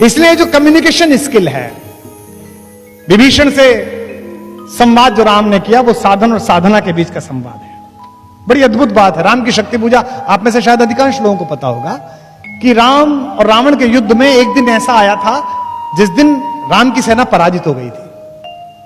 इसलिए जो communication skill है, विभीषण से संवाद जो राम ने किया वो साधन और साधना के बीच का संवाद है। बड़ी अद्भुत बात है। राम की शक्ति पूजा आप में से शायद अधिकांश लोगों को पता होगा कि राम और रावण के युद्ध में एक दिन ऐसा आया था जिस दिन राम की सेना पराजित हो गई थी,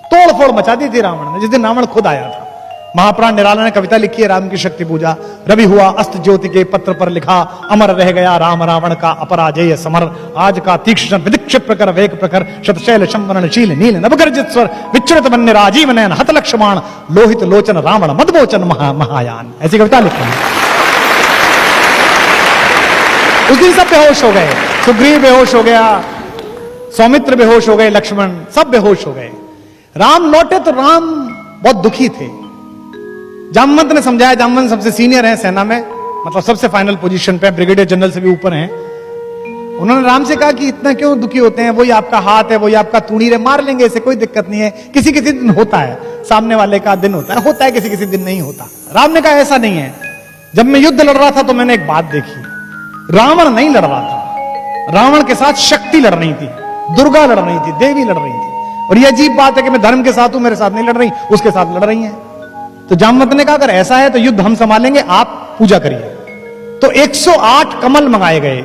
तोड़फोड़ मचा दी थी रावण ने, जिस दिन रावण खुद आया था। महाप्राण निराला ने कविता लिखी है राम की शक्ति पूजा। रवि हुआ अस्त ज्योति के पत्र पर लिखा, अमर रह गया राम रावण का अपराजेय समर। आज का तीक्ष्ण विदिक्षिप प्रकर वेग प्रखर, शतशैल शंवरणशील नील नवगर्जित स्वर, विच्युत वन्य राजीव नयन हत लक्ष्मण, लोहित लोचन रावण मदमोचन महायान। ऐसी कविता लिखी है। उस दिन सब बेहोश हो गए, सुग्रीव बेहोश हो गया, सौमित्र बेहोश हो गए, लक्ष्मण सब बेहोश हो गए। राम लौटे तो राम बहुत दुखी थे। जामवंत ने समझाया, जामवंत सबसे सीनियर है सेना में, मतलब सबसे फाइनल पोजीशन पे, ब्रिगेडियर जनरल से भी ऊपर हैं। उन्होंने राम से कहा कि इतना क्यों दुखी होते हैं, वही आपका हाथ है, वही आपका तूणीर है, मार लेंगे, इसे कोई दिक्कत नहीं है। किसी किसी दिन होता है, सामने वाले का दिन होता है किसी किसी दिन नहीं होता। राम ने कहा ऐसा नहीं है। जब मैं युद्ध लड़ रहा था तो मैंने एक बात देखी, रावण नहीं लड़ रहा था, रावण के साथ शक्ति लड़ रही थी, दुर्गा लड़ रही थी, देवी लड़ रही थी। और यह अजीब बात है कि मैं धर्म के साथ हूं, मेरे साथ नहीं लड़ रही, उसके साथ लड़ रही हैं। तो जामवंत ने कहा अगर ऐसा है तो युद्ध हम संभालेंगे, आप पूजा करिए। तो 108 कमल मंगाए गए।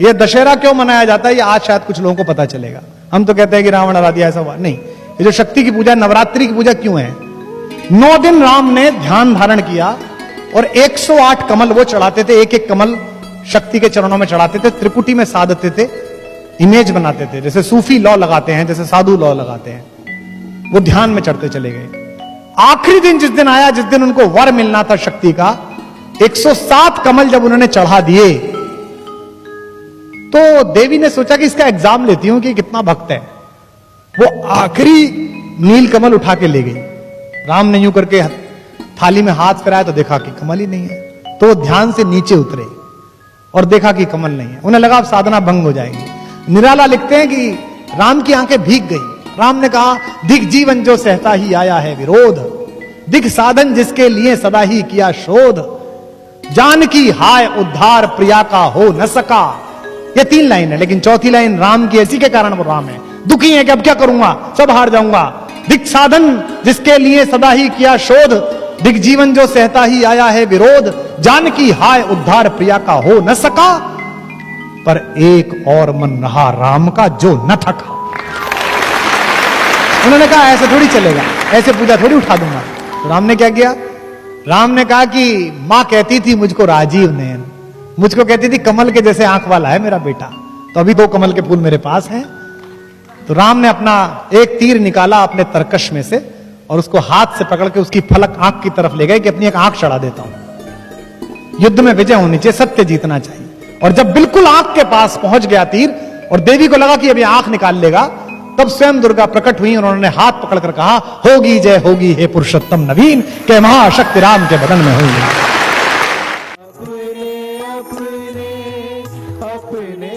यह दशहरा क्यों मनाया जाता है, ये आज शायद कुछ लोगों को पता चलेगा। हम तो कहते हैं कि रावण हरा दिया, ऐसा हुआ नहीं। ये जो शक्ति की पूजा, नवरात्रि की पूजा क्यों है? 9 दिन राम ने ध्यान धारण किया और 108 कमल वो चढ़ाते थे, एक एक कमल शक्ति के चरणों में चढ़ाते थे, त्रिपुटी में साधते थे, इमेज बनाते थे, जैसे सूफी लौ लगाते हैं, जैसे साधु लौ लगाते हैं। वो ध्यान में चढ़ते चले गए। आखिरी दिन जिस दिन आया, जिस दिन उनको वर मिलना था शक्ति का, 107 कमल जब उन्होंने चढ़ा दिए तो देवी ने सोचा कि इसका एग्जाम लेती हूं कि कितना भक्त है। वो आखिरी नील कमल उठा के ले गई। राम ने यूं करके थाली में हाथ फिराया तो देखा कि कमल ही नहीं है। तो वो ध्यान से नीचे उतरे और देखा कि कमल नहीं है। उन्हें लगा अब साधना भंग हो जाएगी। निराला लिखते हैं कि राम की आंखें भीग गई। राम ने कहा दिख जीवन जो सहता ही आया है विरोध, दिख साधन जिसके लिए सदा ही किया शोध, जानकी हाय उद्धार प्रिया का हो न सका। ये 3 लाइन है, लेकिन चौथी लाइन राम की, ऐसी के कारण वो राम है। दुखी है कि अब क्या करूंगा, सब हार जाऊंगा। दिख साधन जिसके लिए सदा ही किया शोध, दिख जीवन जो सहता ही आया है विरोध, जानकी हाय उद्धार प्रिया का हो न सका। पर एक और मन रहा राम का जो न थका। उन्होंने कहा ऐसे थोड़ी चलेगा, ऐसे पूजा थोड़ी उठा दूंगा। तो राम ने क्या किया? राम ने कहा कि मां कहती थी मुझको राजीव नयन, मुझको कहती थी कमल के जैसे आंख वाला है मेरा बेटा, तो अभी 2 कमल के फूल मेरे पास हैं। तो राम ने अपना एक तीर निकाला अपने तरकश में से और उसको हाथ से पकड़ के उसकी फलक आंख की तरफ ले गए कि अपनी एक आंख चढ़ा देता हूं। युद्ध में विजय होनी चाहिए, सत्य जीतना चाहिए। और जब बिल्कुल आंख के पास पहुंच गया तीर और देवी को लगा कि अभी आंख निकाल लेगा, तब स्वयं दुर्गा प्रकट हुई और उन्होंने हाथ पकड़कर कहा होगी जय होगी हे पुरुषोत्तम नवीन, के महाशक्ति राम के बदन में होगी। अपने अपने अपने